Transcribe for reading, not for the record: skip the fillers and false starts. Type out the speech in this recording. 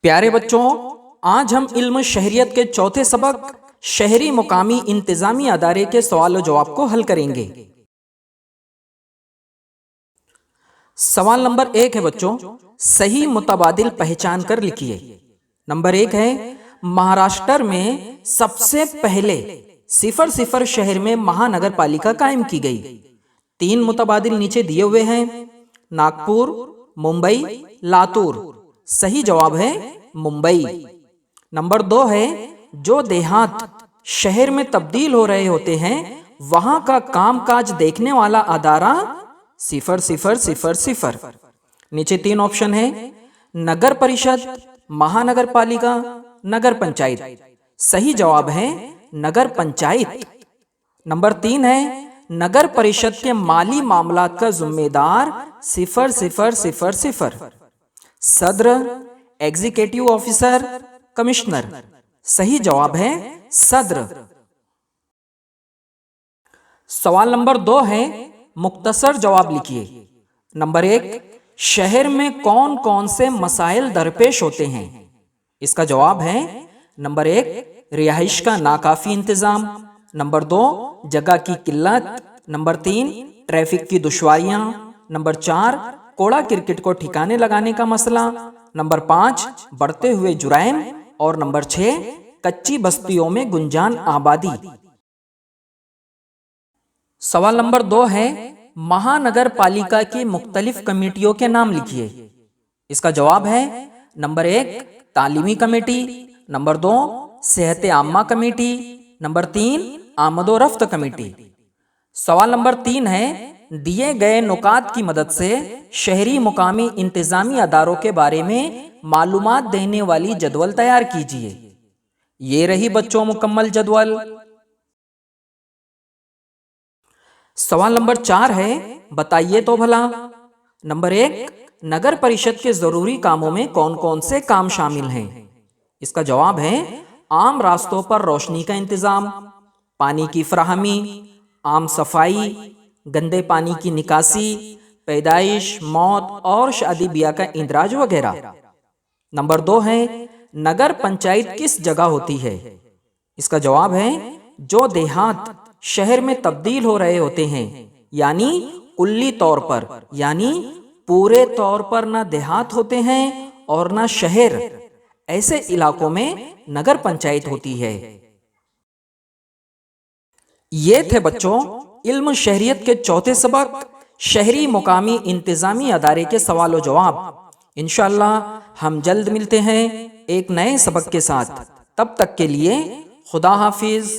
پیارے بچوں، آج ہم علم شہریت کے چوتھے سبق شہری مقامی انتظامی ادارے کے سوال و جواب کو حل کریں گے۔ سوال نمبر 1 ہے بچوں، صحیح متبادل پہچان کر لکھیے۔ نمبر 1 ہے، مہاراشٹر میں سب سے پہلے 00 شہر میں مہانگر پالیکا قائم کی گئی۔ 3 متبادل نیچے دیے ہوئے ہیں، ناگپور، ممبئی، لاتور۔ صحیح جواب ہے ممبئی۔ نمبر 2 ہے، جو دیہات شہر میں تبدیل ہو رہے ہوتے ہیں وہاں کا کام کاج دیکھنے والا ادارہ 0000۔ نیچے 3 آپشن ہے، نگر پریشد، مہانگر پالیکا، نگر پنچایت۔ صحیح جواب ہے نگر پنچایت۔ نمبر 3 ہے، نگر پریشد کے مالی معاملات کا ذمہ دار 0000۔ صدر، ایگزیکٹو آفیسر، کمشنر۔ صحیح جواب ہے صدر۔ سوال نمبر 2 ہے، مختصر جواب لکھیے۔ نمبر 1، شہر میں کون کون سے مسائل درپیش ہوتے ہیں؟ اس کا جواب ہے نمبر 1، رہائش کا ناکافی انتظام۔ نمبر 2، جگہ کی قلت۔ نمبر 3، ٹریفک کی دشواریاں۔ نمبر 4، کوڑا کرکٹ کو ٹھکانے لگانے کا مسئلہ۔ نمبر 5، بڑھتے ہوئے جرائم۔ اور نمبر 6، کچی بستیوں میں گنجان آبادی۔ سوال نمبر 2 ہے، مہانگر پالیکا کی مختلف کمیٹیوں کے نام لکھیے۔ اس کا جواب ہے نمبر 1، تعلیمی کمیٹی۔ نمبر 2، صحت عامہ کمیٹی۔ نمبر 3، آمد و رفت کمیٹی۔ سوال نمبر 3 ہے، دیے گئے نکات کی مدد سے شہری مقامی انتظامی اداروں کے بارے میں معلومات دینے والی جدول تیار کیجیے۔ یہ رہی بچوں مکمل جدول۔ سوال نمبر 4 ہے، بتائیے تو بھلا۔ نمبر 1، نگر پریشد کے ضروری کاموں میں کون کون سے کام شامل ہیں؟ اس کا جواب ہے، عام راستوں پر روشنی کا انتظام، پانی کی فراہمی، عام صفائی، گندے پانی کی نکاسی، پیدائش، موت اور شادی بیاہ کا اندراج وغیرہ۔ نمبر 2 ہے، نگر پنچایت کس جگہ ہوتی ہے؟ اس کا جواب ہے، جو دیہات شہر میں تبدیل ہو رہے ہوتے ہیں، یعنی کلی طور پر، یعنی پورے طور پر نہ دیہات ہوتے ہیں اور نہ شہر، ایسے علاقوں میں نگر پنچایت ہوتی ہے۔ یہ تھے بچوں علم شہریت کے چوتھے سبق شہری مقامی انتظامی ادارے کے سوال و جواب۔ انشاءاللہ ہم جلد ملتے ہیں ایک نئے سبق کے ساتھ۔ تب تک کے لیے خدا حافظ۔